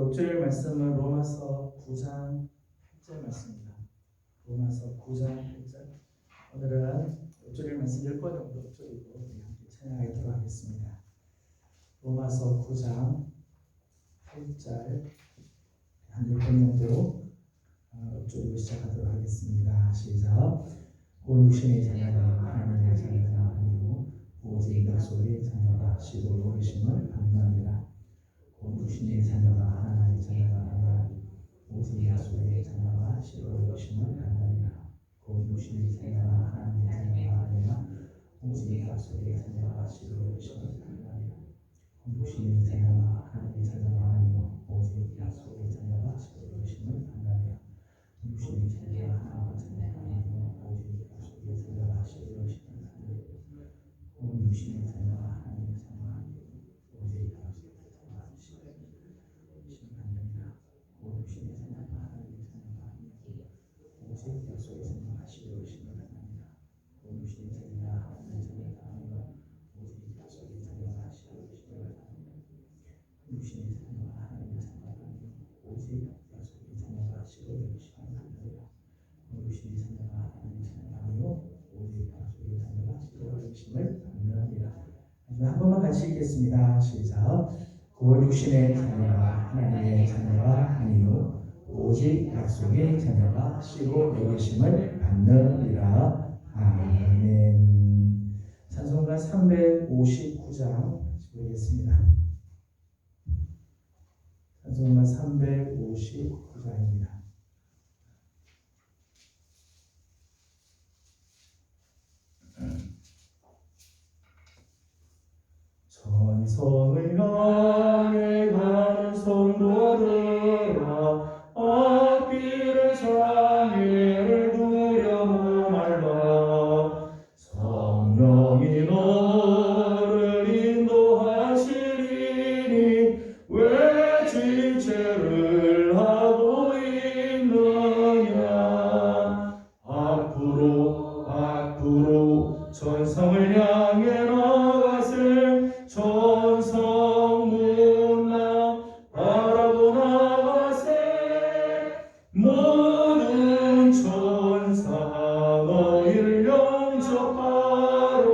5절 말씀은 로마서 9장 8절 말씀입니다. 로마서 9장 8절. 오늘은 5절 말씀 10번 정도 드리고 우리 함께 찬양하도록 하겠습니다. 로마서 9장 8절 한 10번 정도 읊조리고 시작하도록 하겠습니다. 시작. 온 육신의 자녀가 하나님의 자녀가 아니고 오직 약속의 자녀가 시로 계심을 반면이라. 온 육신의 자녀가 하나님의 자녀가 아니라 오직 약속의 자녀가 시로 계심을 반면이라. 온 육신의 자녀가 하나님의 자녀가 아니라 오직 약속의 자녀가 시로 계심을 반면이라. 온 육신의 자녀가 하나님의 자녀가 아니고 오직 약속의 자녀가 시로 계심을 반면이라. 육신의 자녀가 하나님의 자녀가 아니고 오직 약속의 자녀가 시로 계심을 반면이라. 온 육신의 자녀가 하나님의 자녀가 아니고 오직 약속의 자녀가 시로 계심을 반면이라. 온 육신의 자녀가 하나님의 자녀가 아니고 오직 약속의 자녀가 시로 계심을 반면이라. 온 육신의 자녀가 하나님의 자녀가 아니고 오직 약속의 자녀가 시로 계심을 반면이라. 육신의 자녀가 하나님의 자녀가 아니고 오직 약속의 자녀가 시로 계심을 반면이라. 육신의 자녀가 하나님의 자녀가 아니고 오직 약속의 자녀가 시로 계심을 반면이라. 한 번만 같이 읽겠습니다. 시작. 곧 육신의 자녀가 하나님의 자녀가 아니요 오직 약속의 자녀가 시로 계심을 받느니라. 아멘. 찬송가 359장 보겠습니다. 찬송가 359장입니다. 천성을 향해 가는 성도들아, 앞길의 장애를 두려워 말라. 성령이 너를 인도하시리니 왜 지체를 하고 있느냐. 앞으로 천성을 향해 나가세. 천성 문나 바라보 나가세. 모든 천사 너희를 영접하러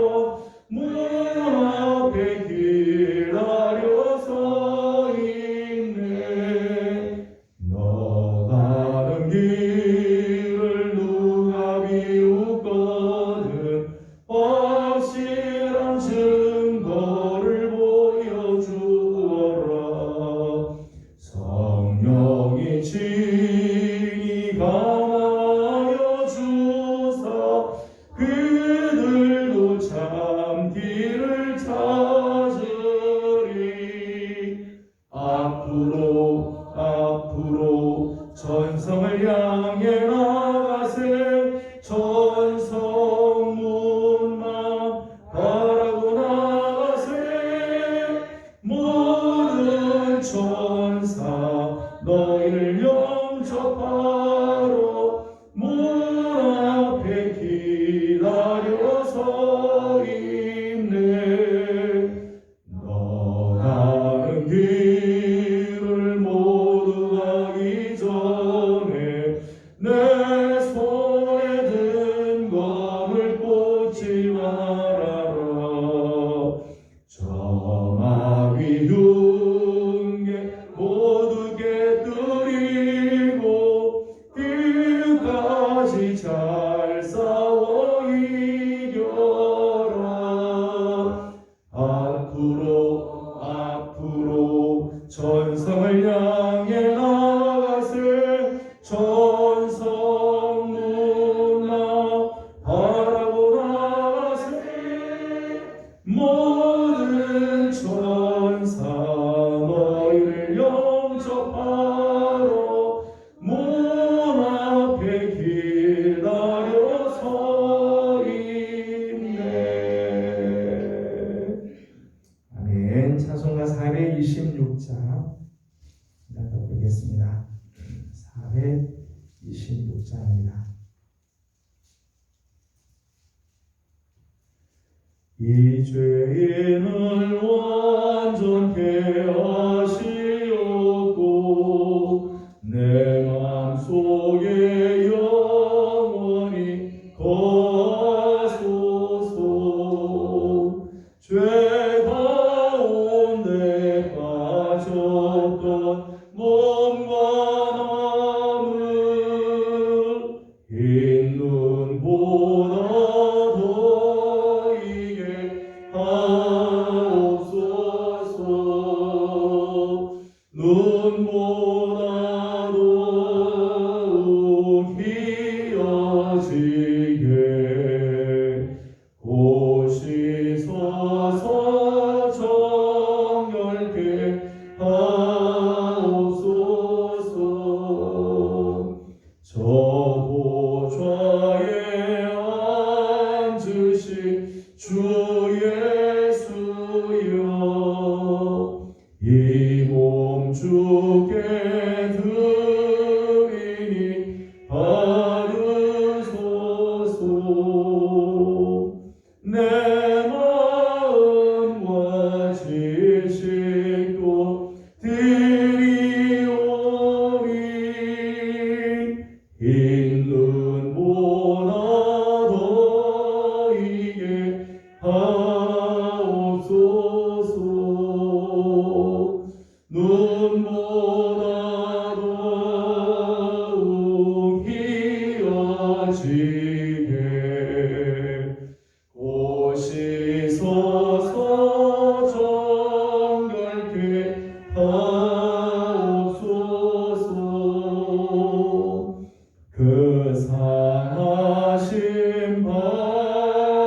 문 앞에 기다려 서 있네. 너 가는 길을 누가 비웃거든 확실한 증거를 보여주어라. 성령이 친히 감하여 주사 그들도 참 길을 찾으리. 앞으로 천성을 향해 나가세. 천성 문만 바라보 나가세. 모든 천사 너희를 영접하러 문 앞에 기다려 서 있네. 너 가는 길을 모두 가기 전에 내 손에 든 검을 꽂지 말아라. 저 마귀 흉계 모두 깨뜨리고 끝까지 잘 싸워 이겨라. 앞으로 천성을 향해 나가세. 천성 문나 바라보 나가세. 모든 천사 너희를 영접하러 문 앞에 기다려 서 있네. 아멘. 찬송가 426장 보겠습니다. 426장입니다. 이 죄인을 완전케 하시옵고 죄 가운데 빠졌던 몸과 마음을 흰 눈보다 더이게 하옵소서. 눈보다 더욱 희어지게 곳이 서서 정결케 하옵소서. 저 보좌에 앉으신 주 예수여, 이 몸 주께 드리니 받으소서. 내 마음과 지식도 드리오리. 흰 눈보다 더이게 하옵소서. 눈보다 더욱 희어지게 곳이 서서 정결케 하옵소서. 그 상하신 발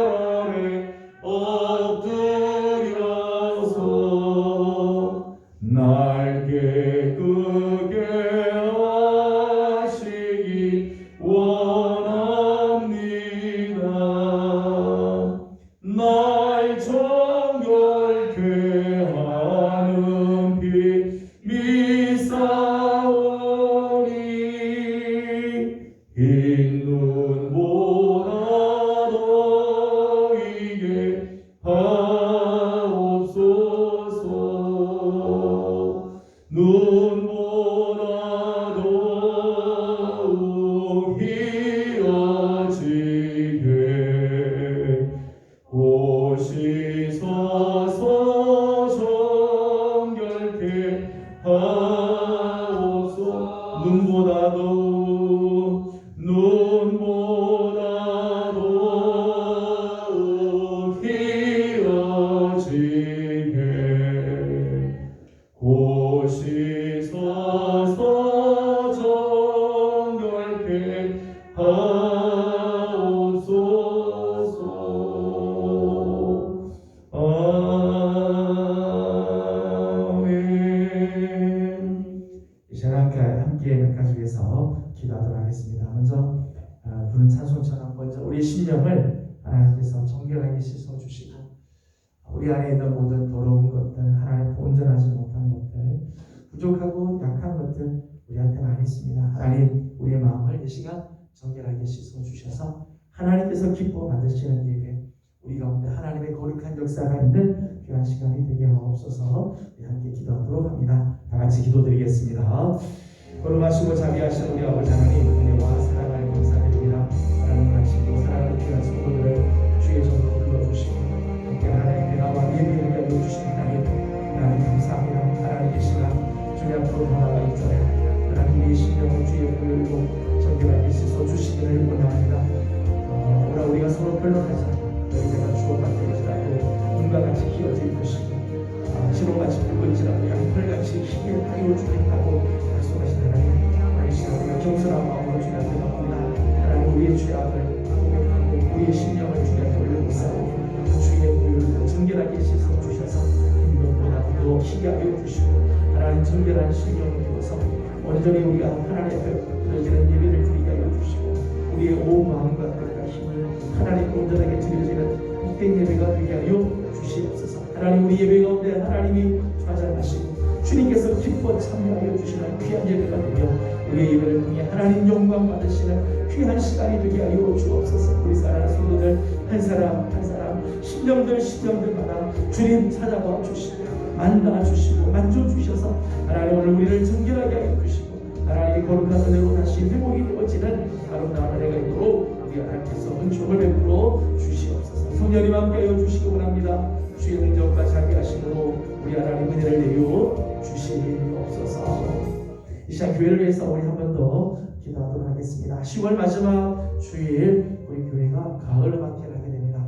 아래 엎드려서 날개 끄게 하시기 원합니다. 날 정결케 하는 피 믿사오니. 흰 눈보다 더이게 하옵소서. 눈보다 더욱 희어지게 곳이 서서 정결케 하옵소서. 눈보다 더욱 희어지게 곳이 서서 정결케 하옵소서. 아멘. 이 시간 함께 가족에서 기도하도록 하겠습니다. 먼저 부른 찬송처럼 먼저 우리 심령을 하나님께서 정결하게 씻어주시고, 우리 안에 있는 모든 더러운 것들, 하나님 온전하지 못한 것들, 부족하고 약한 것들 우리한테 많이 있습니다. 하나님, 우리의 마음을 이 시간 정결하게 씻어주셔서 하나님께서 기뻐 받으시는 예배, 우리 가운데 하나님의 거룩한 역사가 있는 귀한 시간이 되게 하옵소서. 함께 기도하도록 합니다. 다 같이 기도드리겠습니다. 거룩하시고 자비하신 우리 아버지 하나님, 은혜와 사랑을 감사드립니다. 하나님 하시고 사랑하는 귀한 성도들을 주의 전으로 불러주시고 함께 하나님의 나와 예배를 알려주신 하나님 감사합니다. 하나님 이 시간 주님 앞으로 나아가 있잖아요. 하나님 우리의 심령을 주의 불로 정결하게 씻어주시기를 원합니다. 오늘 우리가 서로 변론하자 너희가 주어받을지라도 눈과 같이 희어질 것이고 신호같이 붉을지라도 양털같이 희게 하여 주겠다고 말씀하신 하나님, 이 시간 우리가 겸손한 마음으로 주님 앞에 나옵니다. 하나님 우리의 죄악을 고백하고 우리의 심령을 주님 앞에 올려놓사오니 주의 보혈로 정결하게 씻어주셔서 흰눈보다도 희게 하여 주시고 하나님 정결한 심령을 주어서 온전히 우리가 하나님 앞에 드려지는 예배를 드리게 하여 주시고 우리의 온 마음과 뜻과 힘을 하나님 온전하게 드려지는 복된 예배가 되게 하여 주시옵소서. 하나님 우리 예배 가운데 하나님이 좌장하시고 주님께서 기뻐 참여하여 주시는 귀한 예배가 되며 우리의 예배를 통해 하나님 영광 받으시는 귀한 시간이 되게 하여 주옵소서. 우리 사랑하는 성도들 한 사람 한 사람 심령들마다 주님 찾아와 주시고 만나 주시고 만져 주셔서 하나님 오늘 우리를 정결하게 하여 주시고 하나님의 거룩한 은혜로 다시 회복이 되어지는 아름다운 은혜가 있도록 우리 하나님께서 은총을 베풀어 주시옵소서. 성령님 함께 하여 주시기 원합니다. 주의 능력과 자비하심으로 우리 하나님 은혜를 내려 주시옵소서. 이 시간 교회를 위해서 우리 한 번 더 기도하도록 하겠습니다. 10월 마지막 주일 우리 교회가 가을 음악회를 하게 됩니다.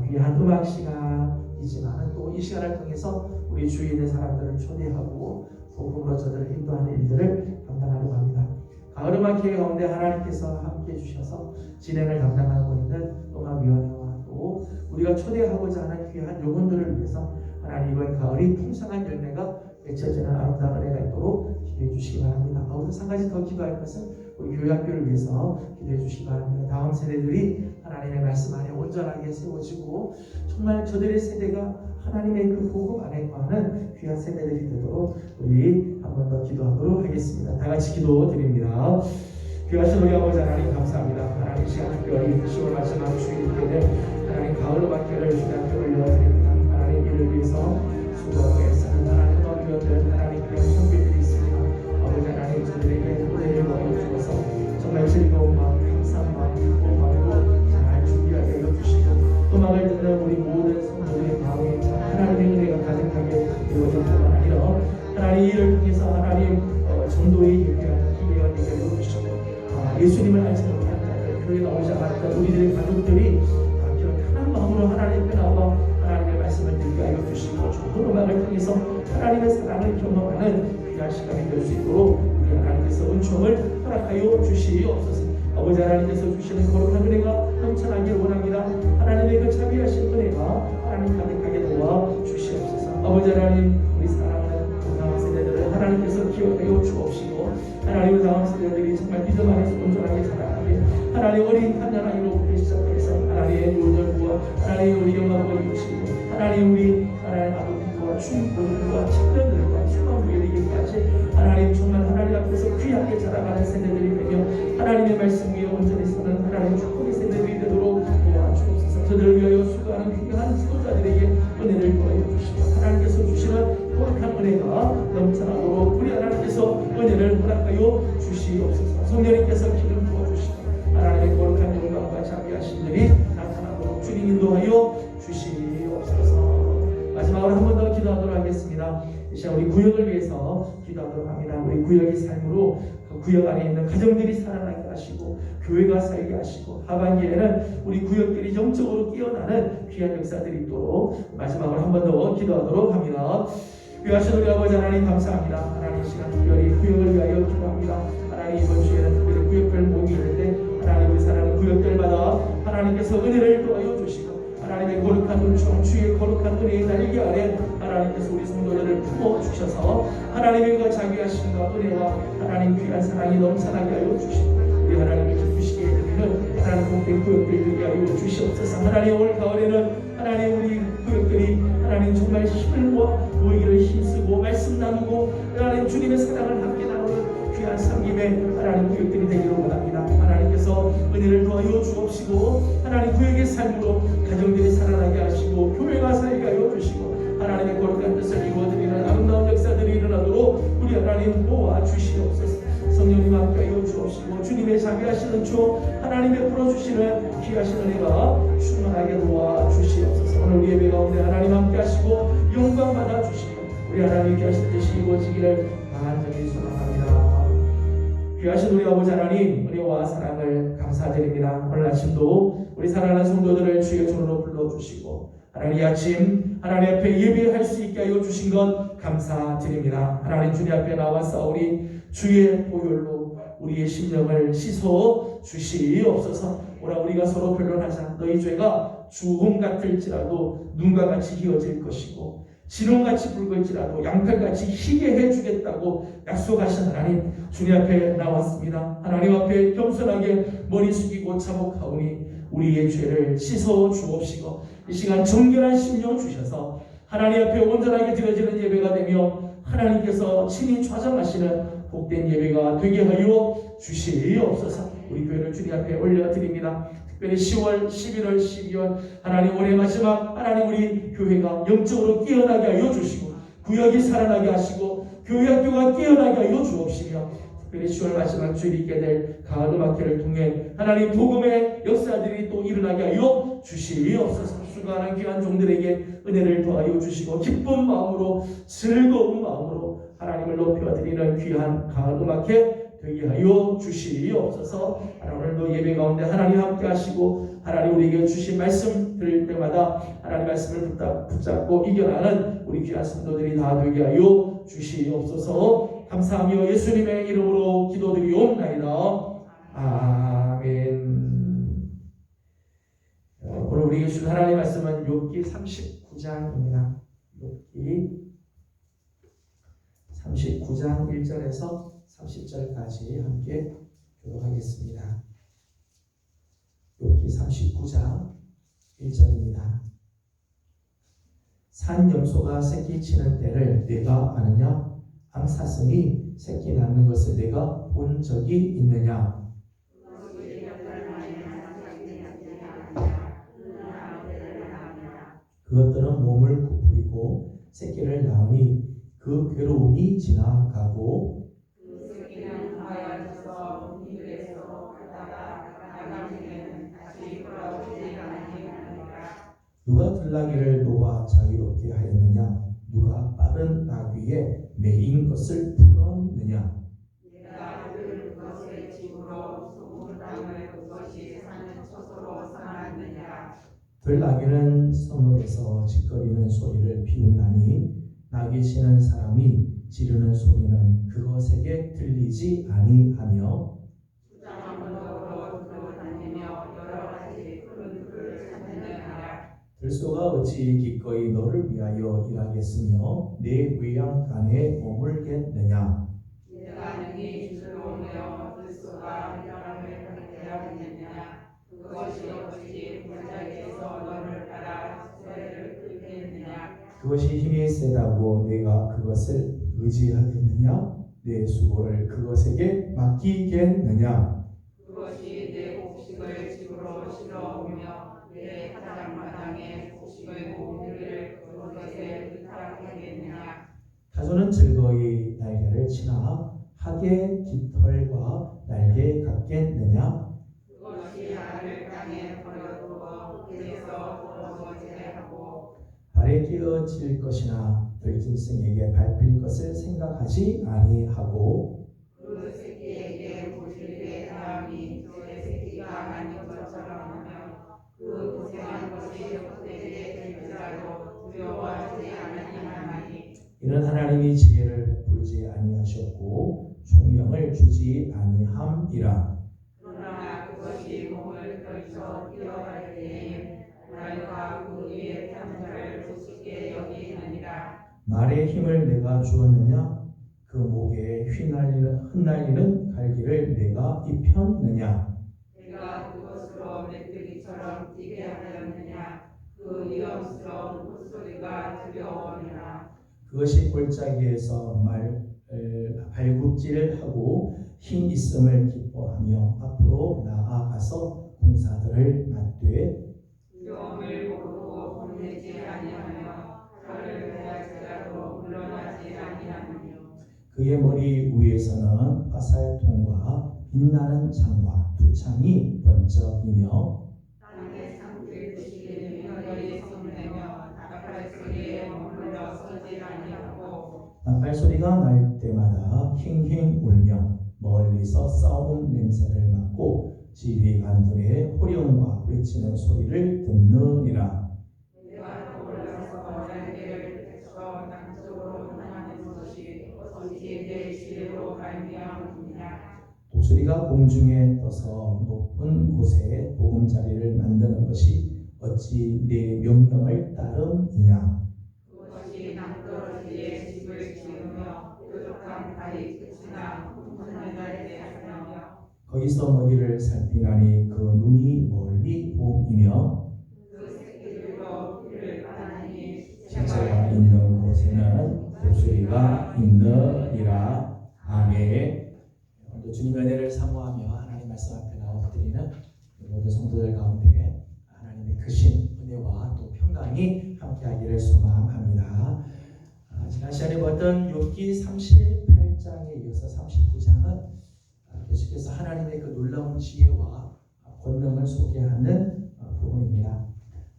귀한 음악 시간이지만 또 이 시간을 통해서 우리 주위에 있는 사람들을 초대하고 복음으로 저들을 인도하는 일들을 감당하려고 합니다. 가을 음악회 가운데 하나님께서 함께 해주셔서 진행을 담당하고 있는 음악위원회와 또 우리가 초대하고자 하는 귀한 영혼들을 위해서 하나님 이번 가을이 풍성한 열매가 맺혀지는 아름다운 은혜가 있도록 기도해 주시기 바랍니다. 아울러서 한 가지 더 기도할 것은 우리 교회 학교를 위해서 기도해 주시기 바랍니다. 다음 세대들이 하나님의 말씀 안에 온전하게 세워지고 정말 저들의 세대가 하나님의 그 복음 안에 거하는 귀한 세대들이 되도록 우리 한 번 더 기도하도록 하겠습니다. 다 같이 기도드립니다. 귀하신 우리 아버지 하나님 감사합니다. 하나님 시간 특별히 10월 마지막 주일인데 하나님 가을 음악회를 주님 앞에 올려드립니다. 하나님 이를 위해서 수고하고 애쓰는 하나님 음악위원들 하나님 귀한 형제들이 있습니다. 아버지 하나님 저들에게 은혜를 보여주어서 정말 즐거운 마음 감사한 마음 기쁜 마음으로 잘 준비하게 해주시고 음악을 듣는 우리 모든 성도들의 마음에 하나님의 은혜가 가득하게 이루어질 뿐만 아니라 하나님 이를 통해서 하나님 전도의 예배하는 기회가 되게 해주시고 예수님을 알지 못한 자들 교회에 나오지 않았던 우리들의 가족들이 이런 편한 마음으로 하나님 앞에 나와 하나님의 말씀을 듣게 하여 주시고 좋은 음악을 통해서 하나님의 사랑을 경험하는 귀한 시간이 될 수 있도록 우리 하나님께서 은총을 허락하여 주시옵소서. 아버지 하나님께서 주시는 거룩한 은혜가 넘쳐나길 원합니다. 하나님의 그 자비하신 은혜가 하나님 가득하게 도와 주시옵소서. 아버지 하나님 우리 사랑하는 다음 세대들을 하나님께서 기억하여 주옵시고 하나님의 다음 세대들이 정말 믿음 안에서 온전하게 자라나게 하나님 어린 탄자나이로부터 시작해서 하나님의 요절부와 하나님의 우리 영광과 유치고 하나님 우리 하나님 아버지와 충분과 청년들과 수강부에게까지 하나님 정말 하나님 앞에서 귀하게 자라가는 세대들이 되며 하나님의 말씀 위에 온전히 서는 하나님 축복의 세대들이 되도록 도와주옵소서. 저들을 위하여 수고하는 귀한 지도자들에게 은혜를 더하여 주시고 하나님께서 주시는 거룩한 은혜가 넘쳐나도록 우리 하나님께서 은혜를 허락하여 주시옵소서. 성령님께서 기름 부어주시고 하나님의 거룩한 영광과 자비하신 일이 나타나도록 주님 인도하여 주시옵소서. 마지막으로 한 번 더 기도하도록 하겠습니다. 이 시간 우리 구역을 위해서 기도하도록 합니다. 우리 구역의 삶으로 그 구역 안에 있는 가정들이 살아나게 하시고 교회가 살게 하시고 하반기에는 우리 구역들이 영적으로 깨어나는 귀한 역사들이 있도록 마지막으로 한 번 더 기도하도록 합니다. 귀하신 우리 아버지 하나님 감사합니다. 하나님 시간 특별히 구역을 위하여 기도합니다. 하나님 이번 주에는 특별히 구역별 모임이 있는데 하나님 우리 사랑하는 구역들마다 하나님께서 은혜를 더하여 주시고 하나님의 거룩한 은총 주의 거룩한 은혜의 날개 아래 하나님께서 우리 성도들을 품어주셔서 하나님의 그 자비하심과 은혜와 하나님 귀한 사랑이 넘쳐나게 하여 주시고 우리 하나님을 기쁘시게 해드리는 하나님 공백 구역들 되게 하여 주시옵소서. 하나님 올 가을에는 하나님 우리 구역들이 하나님 정말 힘을 모아 모이기를 힘쓰고 말씀 나누고 하나님 주님의 사랑을 함께 나누는 귀한 섬김의 하나님 구역들이 되기를 원합니다. 하나님께서 은혜를 더하여 주옵시고 하나님 구역의 삶으로 가정들이 살아나게 하시고 교회가 살게 하여 주시고 하나님의 거룩한 뜻을 이루어드리는 아름다운 역사들이 일어나도록 우리 하나님 도와주시옵소서. 성령님 함께하여 주옵시고 주님의 자비하시는 주 하나님 베풀어 주시는 귀하신 은혜가 충만하게 도와주시옵소서. 오늘 우리 예배 가운데 하나님 함께하시고 영광 받아주시고 우리 하나님 귀하신 뜻이 이루어지기를 간절히 소망합니다. 귀하신 우리 아버지 하나님 은혜와 사랑을 감사드립니다. 오늘 아침도 우리 사랑하는 성도들을 주의 손으로 불러주시고 하나님 이 아침 하나님 앞에 예배할 수 있게 하여 주신 것 감사드립니다. 하나님 주님 앞에 나와싸우리 주의 보혈로 우리의 심령을 씻어 주시옵소서. 오라 우리가 서로 변론하자. 너희 죄가 주홍 같을지라도 눈과 같이 희어질 것이고 진홍같이 붉을지라도 양털같이 희게 해주겠다고 약속하신 하나님 주님 앞에 나왔습니다. 하나님 앞에 겸손하게 머리 숙이고 자복하오니 우리의 죄를 씻어 주옵시고 이 시간 정결한 심령 주셔서 하나님 앞에 온전하게 드려지는 예배가 되며 하나님께서 친히 좌정하시는 복된 예배가 되게 하여 주시옵소서. 우리 교회를 주님 앞에 올려드립니다. 특별히 10월, 11월, 12월 하나님 올해 마지막 하나님 우리 교회가 영적으로 깨어나게 하여 주시고 구역이 살아나게 하시고 교회 학교가 깨어나게 하여 주옵시며 특별히 10월 마지막 주일 있게 될 가을 음악회를 통해 하나님 복음의 역사들이 또 일어나게 하여 주시옵소서. 수고하는 귀한 종들에게 은혜를 더하여 주시고 기쁜 마음으로 즐거운 마음으로 하나님을 높여드리는 귀한 음악회 되게 하여 주시옵소서. 오늘도 예배 가운데 하나님 함께 하시고 하나님 우리에게 주신 말씀 들을 때마다 하나님 말씀을 붙잡고 이겨나가는 우리 귀한 성도들이 다 되게 하여 주시옵소서. 감사하며 예수님의 이름으로 기도드리옵나이다. 아멘. 오늘 우리에게 주신 하나님의 말씀은 욥기 39장입니다. 욥기 39장 1절에서 30절까지 함께 교독하겠습니다. 욥기 39장 1절입니다. 산 염소가 새끼 치는 때를 내가 아느냐? 암사슴이 새끼 낳는 것을 내가 본 적이 있느냐? 그것들은 몸을 부풀리고 새끼를 낳으니 그 괴로움이 지나가고 그 새끼는 하여져서 이들에서 가다가 나중에는 다시 돌아오지 아니하리라. 누가 들나귀를 놓아 자유롭게 하였느냐? 누가 빠른 나귀에 매인 것을 풀었느냐? 내가 그것의 집으로 소금 땅을 그것이 사는 처소로 삼았느냐. 들나귀는 성읍에서 짓거리는 소리를 피운다니 나귀 치는 사람이 지르는 소리는 그것에게 들리지 아니하며 주장 언덕으로 들어다니며 여러 가지 푸른 풀을 찾느니라. 들소가 어찌 기꺼이 너를 위하여 일하겠으며 내 외양간에 머물겠느냐? 내가 능히 즐거우며 들소가 바람을 대하겠느냐. 그것이 어찌 골짜기에서 너를 따라 소리를 끓겠느냐. 그것이 힘이 세다고 내가 그것을 의지하겠느냐? 내 수고를 그것에게 맡기겠느냐? 그것이 내 곡식을 집으로 실어오며 내 가장마당에 곡식의 모기를 그것에 의탁하겠느냐. 타조는 즐거이 날개를 치나 하게 깃털과 날개 같겠느냐? 그것이 알을 땅에 버려두어 그에서 벌어지게하고 발에 끼어질 것이나 들짐승에게 밟힐 것을 생각하지 아니하고 그 새끼에게 고실의 다음이 그 새끼가 아닌 것처럼 하며 그 고생한 것이 헛되게 될지라도 두려워하지 아니하나니. 이는 하나님이 지혜를 베풀지 아니하셨고 총명을 주지 아니함이라. 그러나 그것이 몸을 펼쳐 뛰어갈 때에 말과 그 위에 편을 우습게 여기느니라. 말의 힘을 내가 주었느냐? 그 목에 흩날리는 갈기를 내가 입혔느냐? 내가 그것으로 메뚜기처럼 뛰게 하였느냐. 그 위험스러운 콧소리가 두려워하느라. 그것이 골짜기에서 발굽질하고 힘 있음을 기뻐하며 앞으로 나아가서 군사들을 맞되 두려움을 모르고 혼내지 아니하며 칼을 베할지라도 물러나지 아니하느며. 그의 머리 위에서는 화살통과 빛나는 창과 투창이 번쩍이며 땅에 상들 듯이 혈혈이 솟내며 나팔 소리에 머물러 서지 아니하고 나팔 소리가 날 때마다 힝힝 울며 멀리서 싸움 냄새를 맡고 지휘관들의 호령과 외치는 소리를 듣느니라. 내가 떠올라서 날개를 펼쳐 남쪽으로 향하는 것이 어찌 내 지혜로 말미암느냐. 독수리가 공중에 떠서 높은 곳에 보금자리를 만드는 것이 어찌 내 명령을 따름이냐. 그것이 낭떠러지에 집을 지으며 뾰족한 다리 끝이나 흩어진 날에 하며 거기서 먹이를 살피나니 그 눈이 멀리 봄이며 그 새끼들도 피를 받으니 시체가 있는 곳에는 독수리가 있느니라. 아멘. 오늘도 주님의 은혜를 사모하며 하나님 말씀 앞에 나와드리는 모든 성도들 가운데 하나님의 크신 은혜와 또 평강이 함께하기를 소망합니다. 지난 시간에 보았던 욥기 38장에 이어서 39장은 계속해서 하나님의 그 놀라운 지혜와 권능을 소개하는 부분입니다.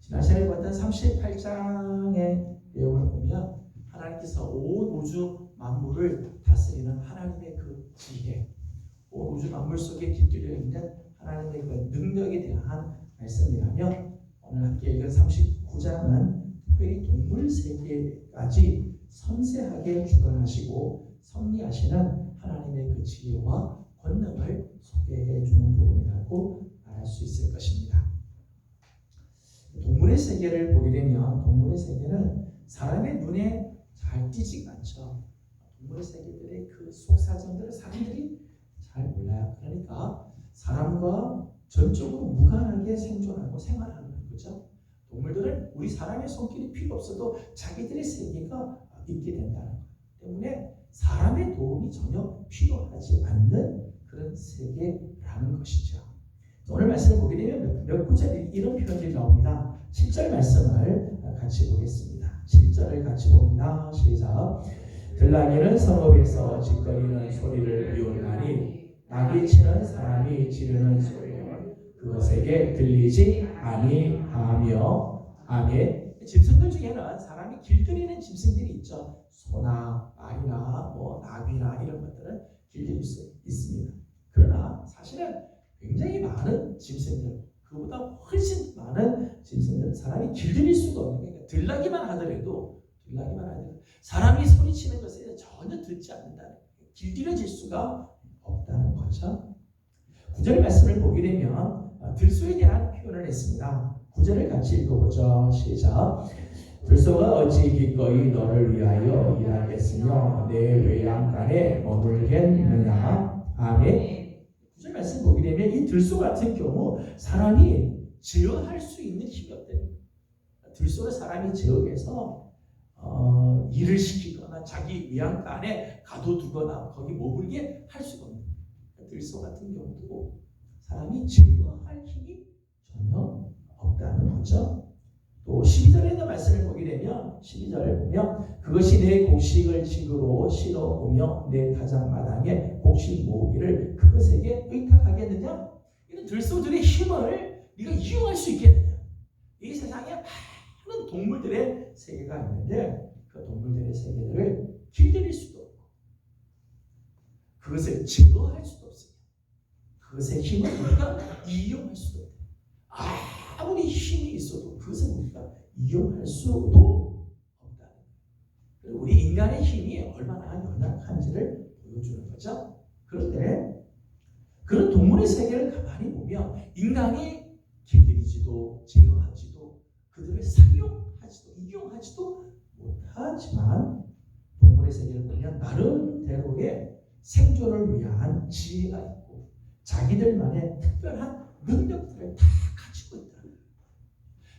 지난 시간에 봤던 38장의 내용을 보면 하나님께서 온 우주 만물을 다스리는 하나님의 그 지혜, 온 우주 만물 속에 깃들여 있는 하나님의 그 능력에 대한 말씀이라면 오늘 함께 읽은 39장은 특별히 동물 세계까지 섬세하게 주관하시고 섭리하시는 하나님의 그 지혜와 권능을 소개해 주는 부분이라고 말할 수 있을 것입니다. 동물의 세계를 보게 되면 동물의 세계는 사람의 눈에 잘 띄지가 않죠. 동물의 세계들의 그 속사정들을 사람들이 잘 몰라요. 그러니까 사람과 전적으로 무관하게 생존하고 생활하는 거죠. 동물들은 우리 사람의 손길이 필요 없어도 자기들의 세계가 있게 된다는 것 때문에 사람의 도움이 전혀 필요하지 않는 그런 세계라는 것이죠. 오늘 말씀을 보게 되면 몇 구절에 이런 표현들이 나옵니다. 7절 말씀을 같이 보겠습니다. 7절을 같이 봅니다. 시작. 들나귀는 성읍에서 짖거리는 소리를 비웃나니 낙이 치는 사람이 지르는 소리는 그것에게 들리지 아니하며. 아멘. 짐승들 중에는 사람이 길들이는 짐승들이 있죠. 소나 말이나 나귀나 이런 것들은 길들일 수 있습니다. 그러나 사실은 굉장히 많은 짐승들, 그보다 훨씬 많은 짐승들은 사람이 길들일 수가 없는 거예요. 들나귀만 하더라도 사람이 소리치는 것에 전혀 듣지 않는다는 거예요. 길들여질 수가 없다는 거죠. 9절 말씀을 보게 되면 들소에 대한 표현을 했습니다. 9절을 같이 읽어보죠. 시작. 들소가 어찌 기꺼이 너를 위하여 일하겠으며 내 외양간에 머물겠느냐. 아멘. 9절 말씀 보게 되면 이 들소 같은 경우 사람이 제어할 수 있는 힘이 없대요. 들소를 사람이 제어해서 일을 시키거나 자기 외양간 안에 가둬두거나 거기 머물게 할 수가 없는 거예요. 들소 같은 경우도 사람이 제어할 힘이 전혀 없다는 거죠. 또 12절에 있는 말씀을 보게 되면 12절을 보면 그것이 내 곡식을 지그로 실어오며 내 타작마당에 곡식 모으기를 그것에게 의탁하겠느냐? 이런 들소들의 힘을 네가 이용할 수 있겠느냐? 이 세상에 많은 동물들의 세계가 있는데 그 동물들의 세계들을 길들일 수도 없고 그것을 제어할 수도 없습니다. 그것의 힘을 우리가 이용할 수도 없고 아무리 힘이 있어도 그것을 우리가 이용할 수도 없다. 그리고 우리 인간의 힘이 얼마나 연약한지를 보여주는 거죠. 그런데 그런 동물의 세계를 가만히 보면 인간이 길들이지도 제어하지도 그들을 사용하지도 이용하지도 못하지만 동물의 세계를 보면 나름대로의 생존을 위한 지혜가 있고 자기들만의 특별한 능력들을 다 가지고 있다.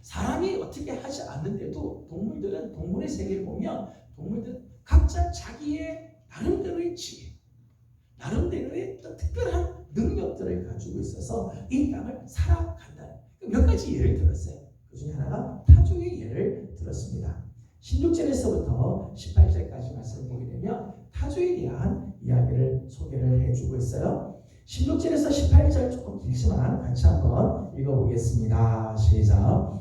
사람이 어떻게 하지 않는데도 동물들은 동물의 세계를 보면 동물들은 각자 자기의 나름대로의 지혜, 나름대로의 특별한 능력들을 가지고 있어서 이 땅을 살아간다. 몇 가지 예를 들었어요. 그 중에 하나가 타조의 예를 들었습니다. 16절에서부터 18절까지 말씀을 보게 되면 타조에 대한 이야기를 소개를 해주고 있어요. 16절에서 18절 조금 길지만 같이 한번 읽어보겠습니다. 시작.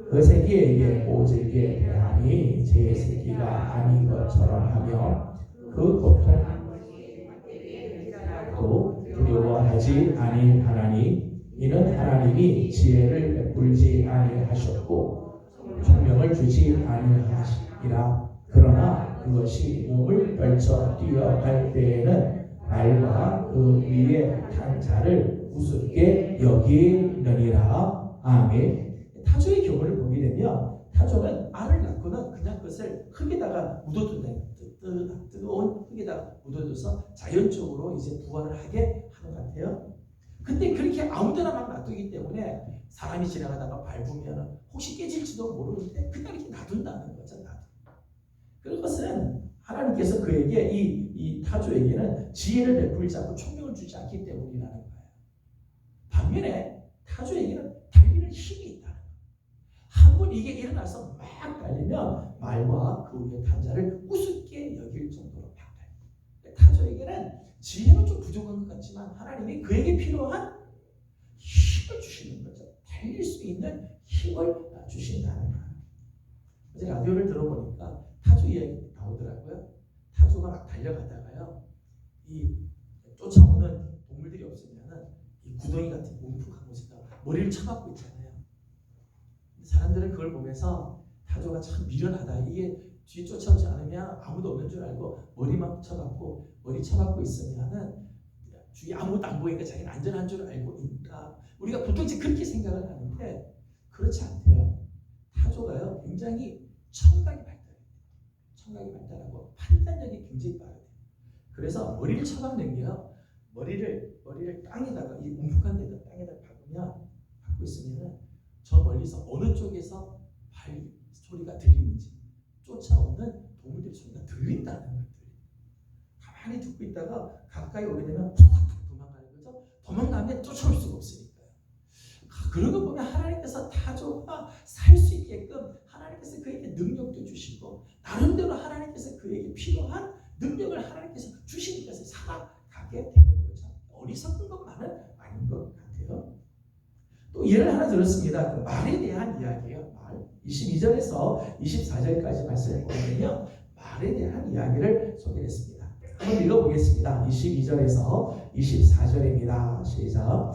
그 새끼에게 오질게 대하니 제 새끼가 아닌 것처럼 하며 그 고통도 두려워하지 아니하나니 이는 하나님이 지혜를 베풀지 아니하셨고 총명을 주지 아니하시리라. 그러나 그것이 몸을 떨쳐 뛰어갈 때에는 말과 그 위에 탄 자를 우습게 여기느니라. 아멘. 타조의 경우를 보게 되면 타조는 알을 낳고는 그냥 그것을 흙에다가 묻어둔다. 뜨거운 흙에다가 묻어둬서 자연적으로 이제 부화를 하게 하는 것 같아요. 근데 그렇게 아무데나 막 놔두기 때문에 사람이 지나가다가 밟으면 혹시 깨질지도 모르는데 그냥 이렇게 놔둔다는 거죠. 그런 것은 하나님께서 그에게 이 타조에게는 지혜를 베풀지 않고 총명을 주지 않기 때문이라는 거예요. 반면에 타조에게는 달리는 힘이 있다는 거예요. 한번 이게 일어나서 막 달리면 말과 그 위에 탄 자를 우습게 여길 정도로 막 달려요. 타조에게는 지혜는 좀 부족한 것 같지만 하나님이 그에게 필요한 힘을 주시는 거죠. 달릴 수 있는 힘을 주신다는 거예요. 어제 라디오를 들어보니까 타조 이야기 나오더라고요. 타조가 막 달려가다가요, 이 쫓아오는 동물들이 없으면은 이 구덩이 같은 뭉툭한 곳에다 머리를 쳐박고 있잖아요. 사람들은 그걸 보면서 타조가 참 미련하다. 이게 뒤에 쫓아오지 않으면 아무도 없는 줄 알고 머리만 쳐박고, 머리 쳐박고 있으면은 주위에 아무것도 안 보이니까 자기는 안전한 줄 알고 있다. 우리가 보통 이제 그렇게 생각을 하는데 그렇지 않대요. 타조가요 굉장히 청각이 발달하고 판단력이 굉장히 빠르대요. 그래서 머리를 쳐박는 게요, 머리를 땅에다가, 이 움푹한 데다 땅에다 박고 있으면 저 멀리서 어느 쪽에서 발 소리가 들리는지, 쫓아오는 동물들의 소리가 들린다는 거예요. 가만히 듣고 있다가 가까이 오게 되면 푹 도망가는 거죠. 도망가면 쫓아올 수가 없으니까요. 그런 거 보면 하나님께서 타조가 살 수 있게끔 하나님께서 그에게 능력도 주시고, 나름대로 하나님께서 그에게 필요한 능력을 하나님께서 주시니까 살아가게 되는 거죠. 어리석은 것만은 아닌 것 같아요. 또 예를 하나 들었습니다. 그 말에 대한 이야기예요. 말. 22절에서 24절까지 말씀을 보면요, 말에 대한 이야기를 소개했습니다. 한번 읽어보겠습니다. 22절에서 24절입니다. 시작.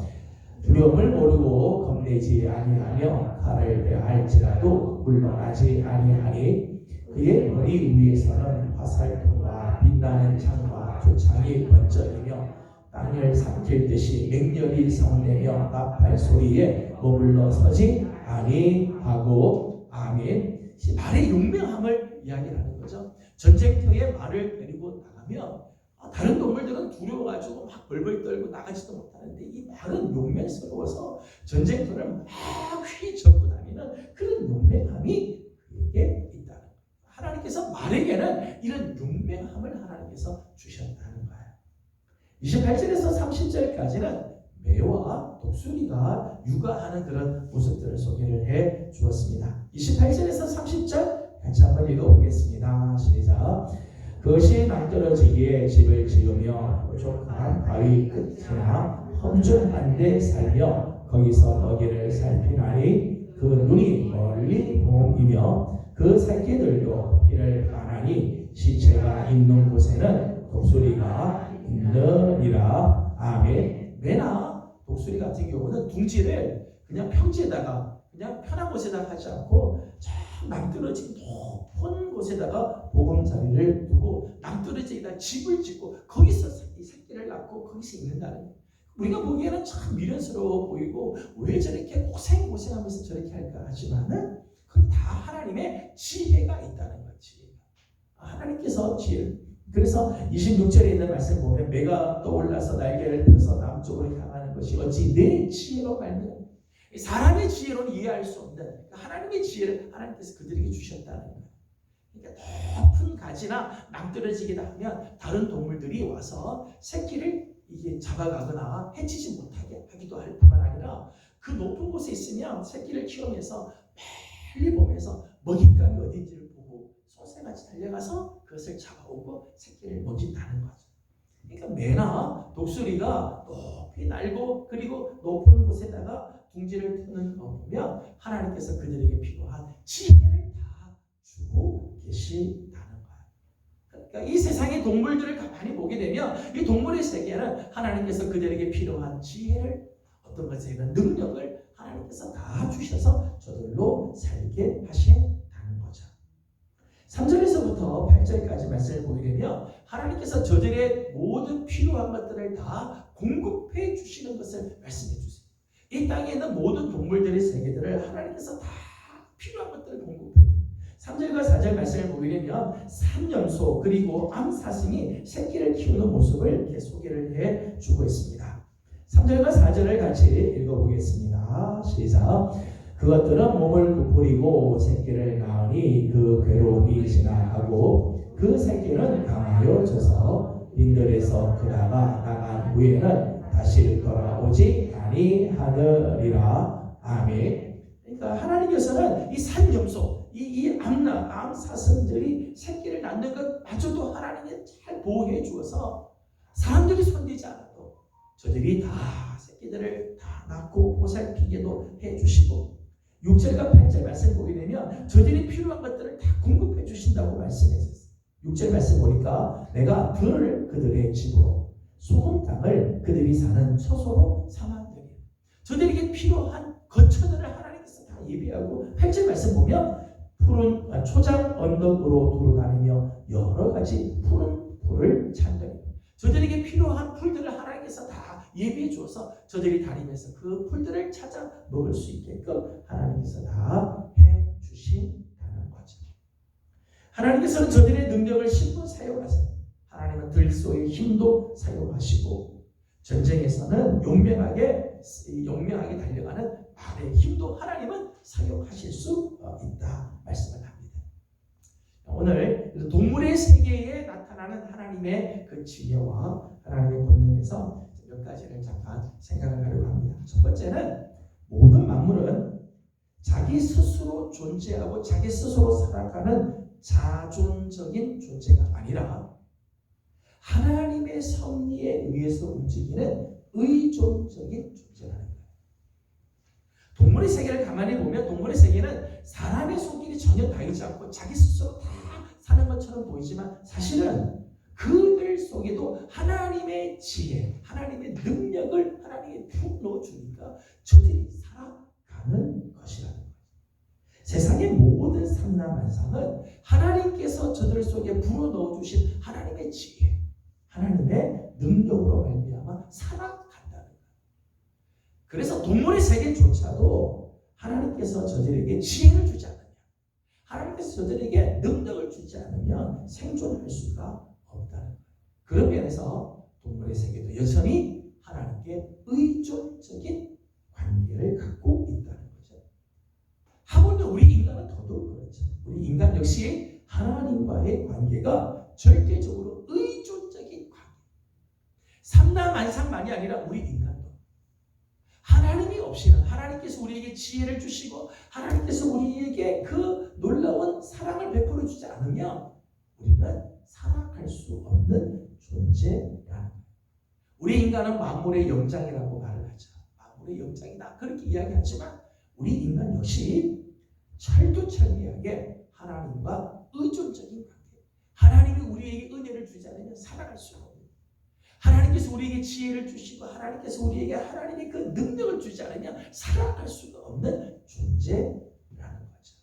두려움을 모르고 겁내지 아니하며 칼을 대할지라도 물러나지 아니하니 그의 머리 위에서는 화살통과 빛나는 창과 표창이 번쩍이며 땅을 삼킬 듯이 맹렬히 성내며 나팔 소리에 머물러 서지 아니하고. 아멘. 말의 용맹함을 이야기하는 거죠. 전쟁터에 말을 데리고 나가면 다른 동물들은 두려워가지고 막 벌벌 떨고 나가지도 못하는데 이 말은 용맹스러워서 전쟁터를 막 휘젓고 다니는 그런 용맹함이 그에게 있다는 거예요. 하나님께서 말에게는 이런 용맹함을 하나님께서 주셨다는 거예요. 28절에서 30절까지는 매와 독수리가 육아하는 그런 모습들을 소개를 해 주었습니다. 28절에서 30절 같이 한번 읽어보겠습니다. 시작. 그것이 낭떠러지기에 집을 지으며 부족한 바위 끝이나 험준한 데 살며 거기서 먹이를 살피나니 그 눈이 멀리 봄이며 그 새끼들도 피를 까나니 시체가 있는 곳에는 독수리가 있느니라. 아멘. 매나 독수리 같은 경우는 둥지를 그냥 평지에다가, 그냥 편한 곳에다가 하지 않고 저 낭떠러지 높은 곳에다가 보금자리를 두고 낭떠러지에다 집을 짓고 거기서 이 새끼를 낳고 거기서 있는다는 거예요. 우리가 보기에는 참 미련스러워 보이고 왜 저렇게 고생하면서 저렇게 할까 하지만은 거기 다 하나님의 지혜가 있다는 거지. 하나님께서 지혜를. 그래서 26절에 있는 말씀 보면 매가 떠올라서 날개를 펴서 남쪽으로 향하는 것이 어찌 내 지혜로 말미암아. 사람의 지혜로는 이해할 수 없는 하나님의 지혜를 하나님께서 그들에게 주셨다는 거예요. 그러니까 높은 가지나 낭떠러지기다 하면 다른 동물들이 와서 새끼를 이게 잡아가거나 해치지 못하게 하기도 할 뿐만 아니라 그 높은 곳에 있으면 새끼를 키우면서 멀리 보면서 먹잇감이 어딘지를 보고 소새같이 달려가서 그것을 잡아오고 새끼를 먹인다는 거죠. 그러니까 매나 독수리가 높이 날고 그리고 높은 곳에다가 둥지를 트는 거 보면 하나님께서 그들에게 필요한 지혜를 다 주고 계시다는 거예요. 그러니까 이 세상의 동물들을 가만히 보게 되면 이 동물의 세계는 하나님께서 그들에게 필요한 지혜를, 어떤 것에 대한 능력을 하나님께서 다 주셔서 저들로 살게 하신다는 거죠. 3절에서부터 8절까지 말씀을 보게 되면 하나님께서 저들의 모든 필요한 것들을 다 공급해 주시는 것을 말씀해 주세요. 이 땅에 있는 모든 동물들의 세계들을 하나님께서 다 필요한 것들을 공급해 주세요. 3절과 4절 말씀을 보게 되면 산염소 그리고 암사슴이 새끼를 키우는 모습을 이렇게 소개를 해 주고 있습니다. 3절과 4절을 같이 읽어보겠습니다. 시작. 그것들은 몸을 부풀리고 새끼를 낳으니 그 괴로움이 지나가고 그 새끼는 강하여져서 빈들에서 크다가 나간 후에는 다시 돌아오지 아니하느니라. 아멘. 그러니까 하나님께서는 이 산염소, 이 암사슴들이 새끼를 낳는 것마저도 하나님이 잘 보호해 주어서 사람들이 손대지 않아도 저들이 다 새끼들을 다 낳고 보살피게도 해주시고 6절과 8절 말씀 보게 되면 저들이 필요한 것들을 다 공급해 주신다고 말씀했었어요. 6절 말씀 보니까 내가 들을 그들의 집으로 소금 땅을 그들이 사는 처소로 삼았느니라. 저들에게 필요한 거처들을 하나님께서 다 예비하고 8절 말씀 보면 푸른 초장 언덕으로 두루다니며 여러 가지 푸른 풀을 찾느니라. 저들에게 필요한 풀들을 하나님께서 다 예비해 주어서 저들이 다니면서 그 풀들을 찾아 먹을 수 있게끔 하나님께서 다 해 주신다는 거죠. 하나님께서는 저들의 능력을 신분 사용하세요. 하나님은 들소의 힘도 사용하시고 전쟁에서는 용맹하게 달려가는 말의 힘도 하나님은 사용하실 수 있다 말씀을 합니다. 오늘 동물의 세계에 나타나는 하나님의 그 지혜와 하나님의 본능에서 몇 가지를 잠깐 생각을 하려고 합니다. 첫 번째는 모든 만물은 자기 스스로 존재하고 자기 스스로 살아가는 자존적인 존재가 아니라 하나님의 섭리에 의해서 움직이는 의존적인 존재라는 거예요. 동물의 세계를 가만히 보면 동물의 세계는 사람의 손길이 전혀 닿지 않고 자기 스스로 다 사는 것처럼 보이지만 사실은 그들 속에도 하나님의 지혜, 하나님의 능력을 하나님이 푹 넣어주니까 저들이 살아가는 것이라는 거예요. 세상의 모든 삼라만상은 하나님께서 저들 속에 불어넣어주신 하나님의 지혜, 하나님의 능력으로 말미암아 살아간다는 거예요. 그래서 동물의 세계조차도 하나님께서 저들에게 지혜를 주지 않으면, 하나님께서 저들에게 능력을 주지 않으면 생존할 수가 없다는 거예요. 그런 면에서 동물의 세계도 여전히 하나님께 의존적인 관계를 갖고 있다는 거죠. 하물며 우리 인간은 더더욱 그렇죠. 우리 인간 역시 하나님과의 관계가 절대적으로 의존적인 관계. 삼라만상만이 아니라 우리 인간도 하나님이 없이는, 하나님께서 우리에게 지혜를 주시고 하나님께서 우리에게 그 놀라운 사랑을 베풀어 주지 않으면 우리는 살아갈 수 없는 존재라는 거예요. 우리 인간은 만물의 영장이라고 말을 하죠. 만물의 영장이다 그렇게 이야기하지만 우리 인간 역시 철두철미하게 하나님과 의존적인 관계. 하나님이 우리에게 은혜를 주지 않으면 살아갈 수가 없는, 하나님께서 우리에게 지혜를 주시고 하나님께서 우리에게 하나님의 그 능력을 주지 않으면 살아갈 수가 없는 존재라는 거죠.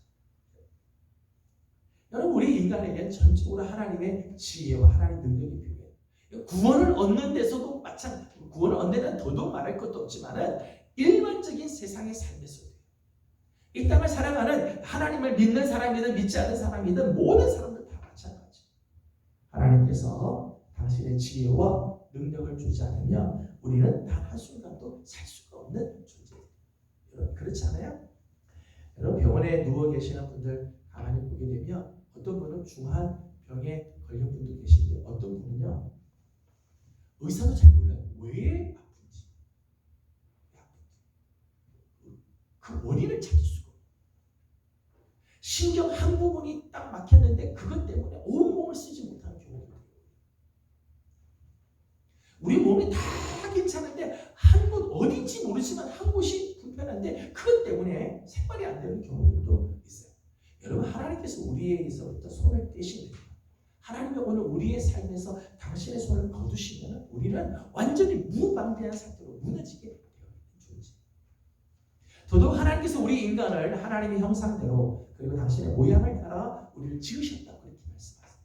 여러분, 우리 인간에게는 전적으로 하나님의 지혜와 하나님의 능력이 필요해요. 구원을 얻는 데서도 마찬가지로, 구원을 얻는 데는 더더욱 말할 것도 없지만 일반적인 세상의 삶에서도 이 땅을 살아가는 하나님을 믿는 사람이든 믿지 않는 사람이든 모든 사람들 다 마찬가지. 하나님께서 당신의 지혜와 능력을 주지 않으면 우리는 단 한순간도 살 수가 없는 존재예요. 여러분, 그렇지 않아요? 여러분, 병원에 누워 계시는 분들 가만히 보게 되면 어떤 분은 중한 병에 걸린 분도 계신데 어떤 분은요, 의사도 잘 몰라요. 왜 아픈지. 그 원인을 찾을 수가 없어요. 신경 한 부분이 딱 막혔는데 그것 때문에 온 몸을 쓰지 못하는 경우가 있어요. 우리 몸이 다 괜찮은데 한 곳 어딘지 모르지만 한 곳이 불편한데 그것 때문에 생활이 안 되는 경우들도 있어요. 여러분, 하나님께서 우리에게서부터 손을 떼시는, 하나님이 오늘 우리의 삶에서 당신의 손을 거두시면 우리는 완전히 무방비한 상태로 무너지게 되어 있는 존재. 더더욱 하나님께서 우리 인간을 하나님의 형상대로 그리고 당신의 모양을 따라 우리를 지으셨다고 그렇게 말씀하세요.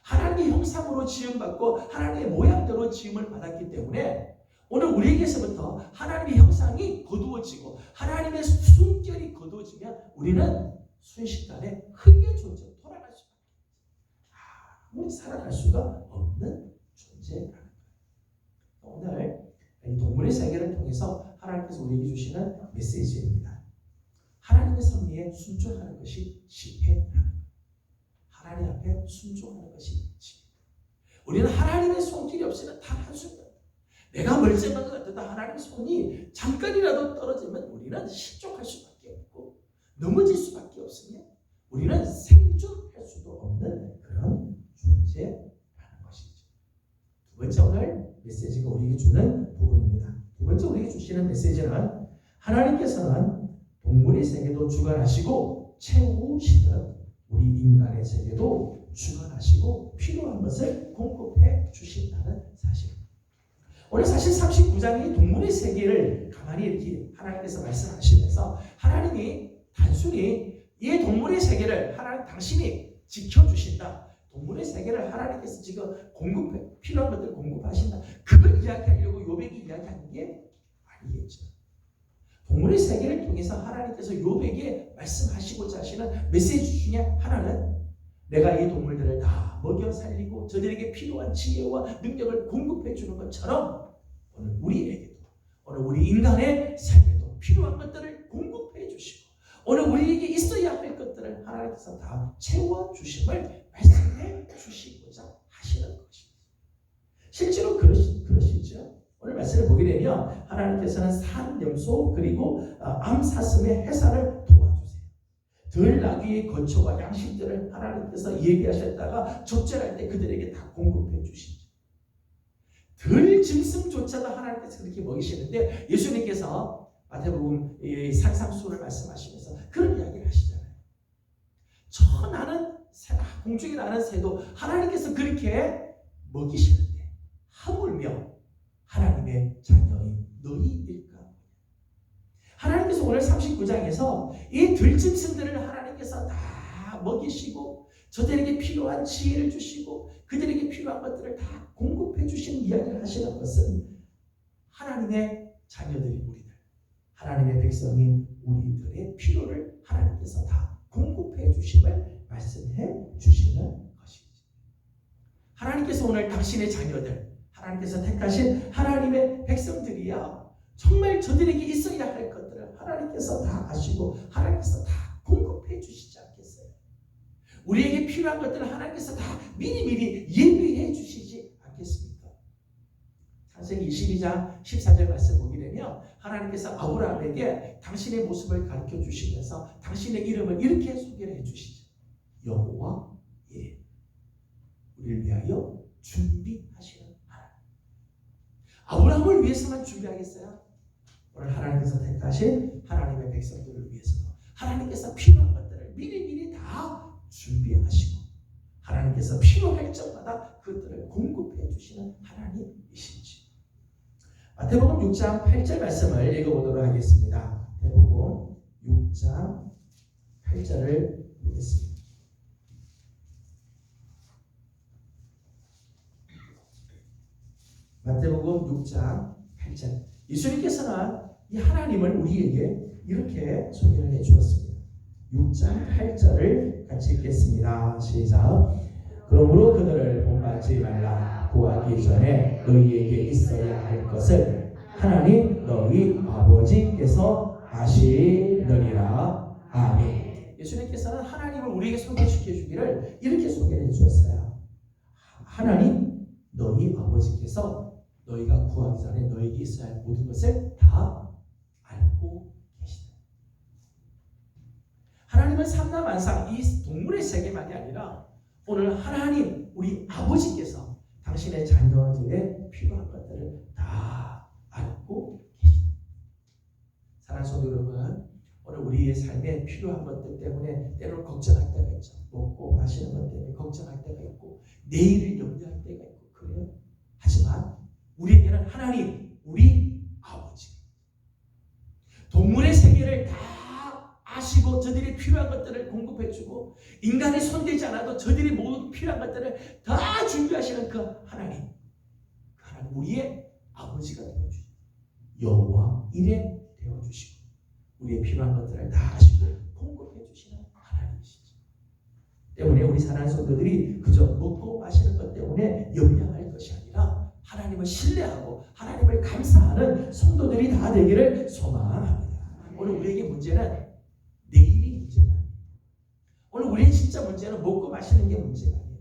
하나님의 형상으로 지음받고 하나님의 모양대로 지음을 받았기 때문에 오늘 우리에게서부터 하나님의 형상이 거두어지고 하나님의 숨결이 거두어지면 우리는 순식간에 흙의 존재로 돌아갈 수밖에 없어요. 아무리 살아갈 수가 없는 존재라는 거예요. 오늘 이 동물의 세계를 통해서 하나님께서 우리에게 주시는 메시지입니다. 하나님의 섭리에 순종하는 것이 지혜라는 거예요. 하나님 앞에 순종하는 것이 지혜. 우리는 하나님의 손길이 없이는 단 한순간, 내가 멀쩡한 것 같아도 하나님의 손이 잠깐이라도 떨어지면 우리는 실족할 수밖에 없고 넘어질 수밖에 없으며 우리는 생존할 수도 없는 그런 존재라는 것이죠. 두 번째, 오늘 메시지가 우리에게 주는 부분입니다. 두 번째 우리에게 주시는 메시지는 하나님께서는 동물의 세계도 주관하시고 채우시듯 우리 인간의 세계도 주관하시고 필요한 것을 공급해 주신다는 사실. 오늘 사실 39장이 동물의 세계를 가만히 이렇게 하나님께서 말씀하시면서 하나님이 단순히 이 동물의 세계를 하나님 당신이 지켜주신다. 동물의 세계를 하나님께서 지금 공급해 필요한 것들을 공급하신다. 그걸 이야기하려고 요백이 이야기하는 게 아니겠죠. 동물의 세계를 통해서 하나님께서 요백에 말씀하시고자 하시는 메시지 중에 하나는 내가 이 동물들을 다 먹여 살리고 저들에게 필요한 지혜와 능력을 공급해 주는 것처럼 오늘 우리에게도 오늘 우리 인간의 삶에도 필요한 것들을 공급해 주시고 오늘 우리에게 있어야 할 것들을 하나님께서 다 채워 주심을 말씀해 주시고자 하시는 것입니다. 실제로 그러시죠. 오늘 말씀을 보게 되면 하나님께서는 산염소 그리고 암사슴의 해산을 도와주세요. 들나귀의 거처와 양식들을 하나님께서 얘기하셨다가 적절할 때 그들에게 다 공급해 주시죠. 들짐승조차도 하나님께서 그렇게 먹이시는데 예수님께서 마태복음 산상수훈을 말씀하시면서 그런 이야기를 하시잖아요. 저 나는 공중에 나는 새도 하나님께서 그렇게 먹이시는데 하물며 하나님의 자녀인 너희일까? 하나님께서 오늘 39장에서 이 들짐승들을 하나님께서 다 먹이시고 저들에게 필요한 지혜를 주시고 그들에게 필요한 것들을 다 공급해 주시는 이야기를 하시는 것은 하나님의 자녀들인 우리들, 하나님의 백성인 우리들의 필요를 하나님께서 다 공급해 주심을 말씀해 주시는 것입니다. 하나님께서 오늘 당신의 자녀들, 하나님께서 택하신 하나님의 백성들이야 정말 저들에게 있어야 할 것들을 하나님께서 다 아시고 하나님께서 다 공급해 주시지 않겠어요? 우리에게 필요한 것들을 하나님께서 다 미리미리 예비해 주시지 않겠습니까? 창세기 22장 14절 말씀 보게 되면 하나님께서 아브라함에게 당신의 모습을 가르쳐 주시면서 당신의 이름을 이렇게 소개를 해 주시죠. 여호와 예, 우리를 위하여 준비하시는 하나님. 아브라함을 위해서만 준비하겠어요? 오늘 하나님께서 택하신 하나님의 백성들을 위해서도 하나님께서 필요한 것들을 미리미리 다 준비하시고 하나님께서 필요할 적마다 그것들을 공급해 주시는 하나님이신지. 마태복음 6장 8절 말씀을 읽어보도록 하겠습니다. 마태복음 6장 8절을 보겠습니다. 마태복음 6장 8절. 예수님께서는 이 하나님을 우리에게 이렇게 소개를 해 주었습니다. 6장 8절을 같이 읽겠습니다. 시작. 그러므로 그들을 본받지 말라. 구하기 전에 너희에게 있어야 할 것을 하나님 너희 아버지께서 아시느니라. 아멘. 예수님께서는 하나님을 우리에게 소개시켜 주기를 이렇게 소개해 주었어요. 하나님 너희 아버지께서 너희가 구하기 전에 너희에게 있어야 할 모든 것을 다 알고 계시다. 하나님은 삼라만상 이 동물의 세계만이 아니라 오늘 하나님 우리 아버지께서 당신의 자녀들의 필요한 것들을 다 알고 계십니다. 사랑하는 성도 여러분, 오늘 우리의 삶에 필요한 것들 때문에 때로는 걱정할 때가 있죠. 먹고 마시는 것 때문에 걱정할 때가 있고 내일을 염려할 때가 있고 그래요. 하지만 우리에게는 하나님 우리 아버지 동물의 세계를 다 아시고 저들이 필요한 것들을 공급해주고 인간이 손대지 않아도 저들이 모든 필요한 것들을 다 준비하시는 그 하나님 우리의 아버지가 되어주시고 여호와 이레 되어주시고 우리의 필요한 것들을 다 아시고 공급해주시는 하나님이시죠. 때문에 우리 사랑하는 성도들이 그저 먹고 마시는 것 때문에 염려할 것이 아니라 하나님을 신뢰하고 하나님을 감사하는 성도들이 다 되기를 소망합니다. 오늘 우리에게 문제는 내일이 문제가 아니에요. 오늘 우리의 진짜 문제는 먹고 마시는 게 문제가 아니에요.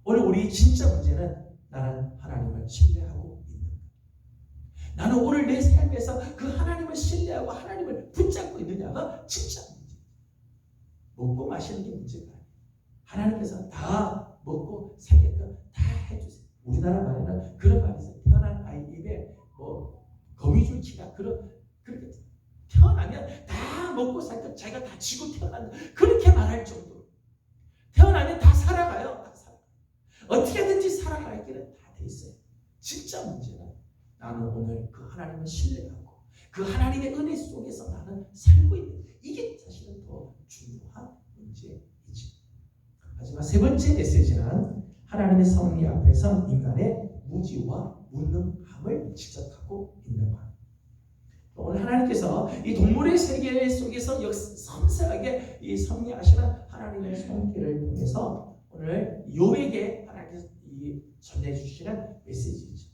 오늘 우리의 진짜 문제는 나는 하나님을 신뢰하고 있는 것. 나는 오늘 내 삶에서 그 하나님을 신뢰하고 하나님을 붙잡고 있느냐가 진짜 문제예요. 먹고 마시는 게 문제가 아니에요. 하나님께서 다 먹고 살게끔 다 해주세요. 우리나라 말에는 그런 말이 있어요. 태어난 아이 입에 태어나면 자기가 다 지고 태어난다. 그렇게 말할 정도로. 태어나면 다 살아가요. 다 살아가요. 어떻게든지 살아갈 길은 다 돼 있어요. 진짜 문제는 나는 오늘 그 하나님을 신뢰하고 그 하나님의 은혜 속에서 나는 살고 있는, 이게 사실은 더 중요한 문제이지. 하지만 세 번째 메시지는 하나님의 섭리 앞에서 인간의 무지와 무능함을 지적하고 있는 것. 오늘 하나님께서 이 동물의 세계 속에서 섬세하게 이 섭리하시는 하나님의 손길을 통해서 오늘 욥에게 하나님께서 전해주시는 메시지죠.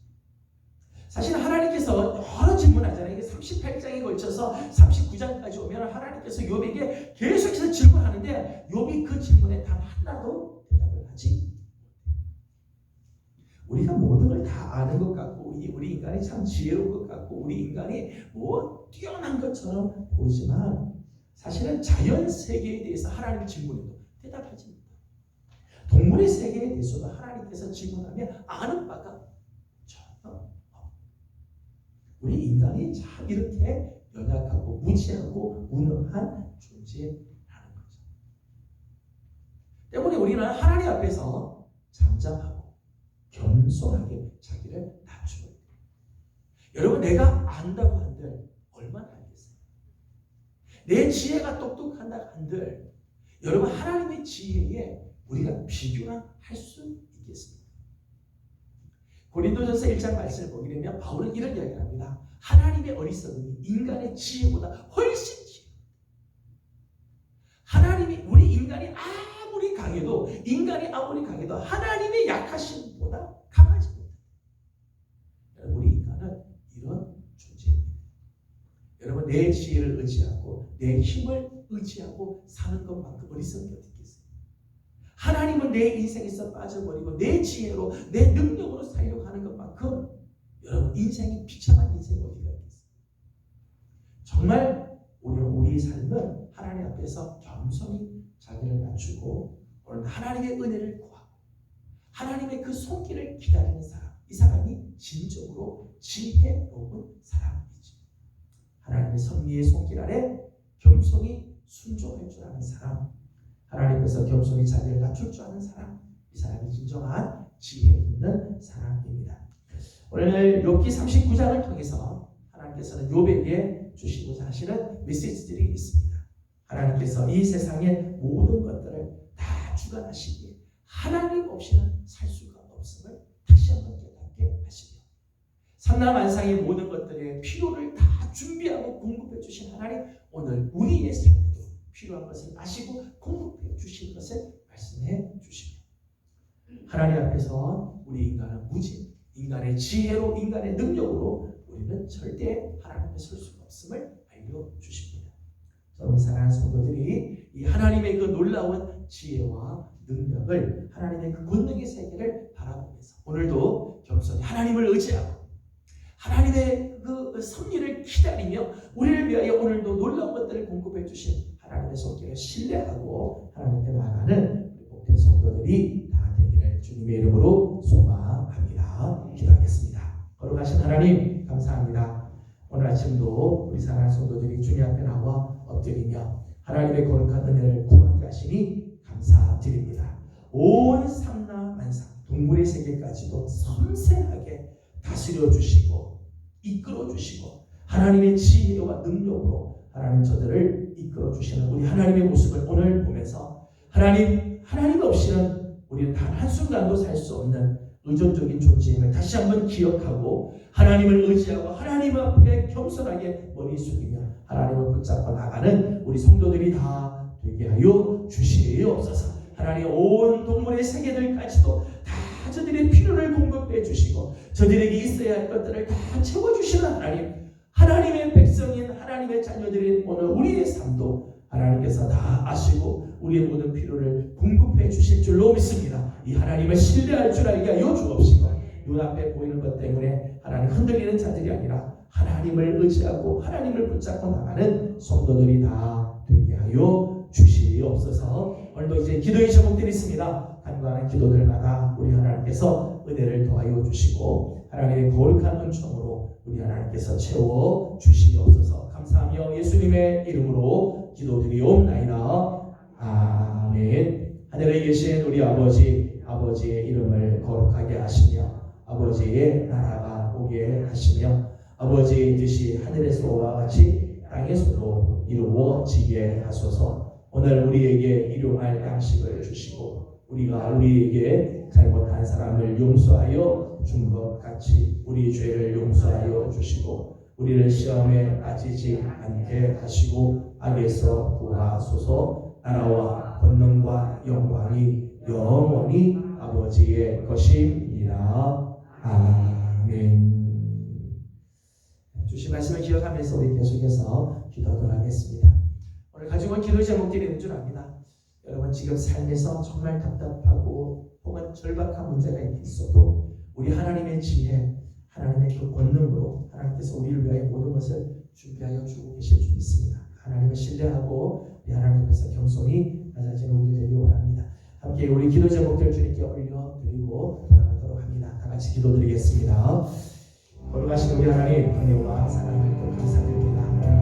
사실 하나님께서 여러 질문하잖아요. 이게 38장에 걸쳐서 39장까지 오면 하나님께서 욥에게 계속해서 질문하는데 욥이 그 질문에 단 하나도 대답을 하지 못해요. 우리가 모든 걸 다 아는 것 같고 우리 인간이 참 지혜로운 것 같고 우리 인간이 뭐 뛰어난 것처럼 보이지만 사실은 자연 세계에 대해서 하나님 질문에도 대답하지 못해요. 동물의 세계에 대해서도 하나님께서 질문하면 아는 바가 전혀 없어요. 우리 인간이 참 이렇게 연약하고 무지하고 무능한 존재라는 거죠. 때문에 우리는 하나님 앞에서 잠잠하고 겸손하게 자기를 낮추어야 돼요. 여러분, 내가 안다고 한들 얼마나 알겠어요? 내 지혜가 똑똑한다 한들 여러분, 하나님의 지혜에 우리가 비교나 할 수 있겠습니까? 고린도전서 1장 말씀을 보게 되면 바울은 이런 이야기를 합니다. 하나님의 어리석음이 인간의 지혜보다 훨씬 지혜로워요. 하나님이, 우리 인간이 아무리 강해도 하나님의 약하심보다 강하지 못해요. 우리 인간은 이런 존재입니다. 여러분, 내 지혜를 의지하고 내 힘을 의지하고 사는 것만큼 어리석은 게 어디 있겠어요? 하나님은 내 인생에서 빠져버리고 내 지혜로 내 능력으로 살려고 하는 것만큼 여러분, 인생이 비참한 인생이 어디가 있겠어요? 정말 우리 삶은 하나님 앞에서 겸손히 자기를 낮추고 오늘 하나님의 은혜를 구하고 하나님의 그 손길을 기다리는 사람, 이 사람이 진정으로 지혜로운 사람이지. 하나님의 섭리의 손길 아래 겸손히 순종할 줄 아는 사람, 하나님께서 겸손히 자기를 낮출 줄 아는 사람, 이 사람이 진정한 지혜 있는 사람입니다. 오늘 욥기 39장을 통해서 하나님께서는 욥에게 주시고자 하시는 메시지들이 있습니다. 하나님께서 이 세상의 모든 것들을 다 주관하시기에 하나님 없이는 살 수가 없음을 다시 한번 깨닫게 하시며, 삼라만상의 모든 것들의 필요를 다 준비하고 공급해 주신 하나님, 오늘 우리의 삶에도 필요한 것을 아시고 공급해 주신 것을 말씀해 주십니다. 하나님 앞에서 우리 인간은 무지, 인간의 지혜로, 인간의 능력으로 우리는 절대 하나님 앞에 설 수가 없음을 알려주십니다. 우리 사랑하는 성도들이 이 하나님의 그 놀라운 지혜와 능력을, 하나님의 그 권능의 세계를 바라보면서 오늘도 겸손히 하나님을 의지하고 하나님의 그 섭리를 기다리며 우리를 위하여 오늘도 놀라운 것들을 공급해 주신 하나님의 손길을 신뢰하고 하나님께 나아가는 복된 성도들이 다 되기를 주님의 이름으로 소망합니다. 기도하겠습니다. 거룩하신 하나님, 감사합니다. 오늘 아침도 우리 사랑하는 성도들이 주님 앞에 나와 엎드리며 하나님의 거룩한 은혜를 구하게 하시니 감사드립니다. 온 삼라만상 동물의 세계까지도 섬세하게 다스려 주시고 이끌어 주시고 하나님의 지혜와 능력으로 하나님 저들을 이끌어 주시는 우리 하나님의 모습을 오늘 보면서 하나님 없이는 우리는 단 한순간도 살 수 없는 의존적인 존재임을 다시 한번 기억하고 하나님을 의지하고 하나님 앞에 겸손하게 머리 숙이며 하나님을 붙잡고 나가는 우리 성도들이 다 되게 하여 주시옵소서. 하나님, 온 동물의 세계들까지도 다 저들의 필요를 공급해 주시고 저들에게 있어야 할 것들을 다 채워주시는 하나님의 백성인 하나님의 자녀들인 오늘 우리의 삶도 하나님께서 다 아시고 우리의 모든 필요를 공급해 주실 줄로 믿습니다. 이 하나님을 신뢰할 줄 알게 하여 주옵시고 눈앞에 보이는 것 때문에 하나님 흔들리는 자들이 아니라 하나님을 의지하고 하나님을 붙잡고 나가는 성도들이 다 되게 하여 주시옵소서. 오늘도 이제 기도의 제목들이 있습니다. 간구하는 기도들마다 우리 하나님께서 은혜를 더하여 주시고 하나님의 거룩한 은총으로 우리 하나님께서 채워 주시옵소서. 감사하며 예수님의 이름으로 이름으로 기도드리옵나이다. 아멘. 하늘에 계신 우리 아버지, 아버지의 이름을 거룩하게 하시며 아버지의 나라가 오게 하시며 아버지의 뜻이 하늘에서와 같이 땅에서도 이루어지게 하소서. 오늘 우리에게 일용할 양식을 주시고 우리가 우리에게 잘못한 사람을 용서하여 준 것 같이 우리 죄를 용서하여 주시고 우리를 시험에 빠지지 않게 하시고 악에서 구하소서. 나라와 권능과 영광이 영원히 아버지의 것입니다. 아멘. 주신 말씀을 기억하면서 우리 계속해서 기도하도록 하겠습니다. 오늘 가지고 온 기도 제목들이 있는 줄 압니다. 여러분 지금 삶에서 정말 답답하고 혹은 절박한 문제가 있어도 우리 하나님의 지혜, 하나님의 그 권능으로 하나님께서 우리를 위하여 모든 것을 준비하여 주고 계실 줄 믿습니다. 하나님을 신뢰하고 우리 하나님 앞에서 겸손히 낮아지는 우리들 되기 원합니다. 함께 우리 기도 제목들 주님께 올려드리고 돌아가도록 합니다. 다 같이 기도드리겠습니다. 거룩하신 우리 하나님, 은혜와 사랑을 또 감사드립니다.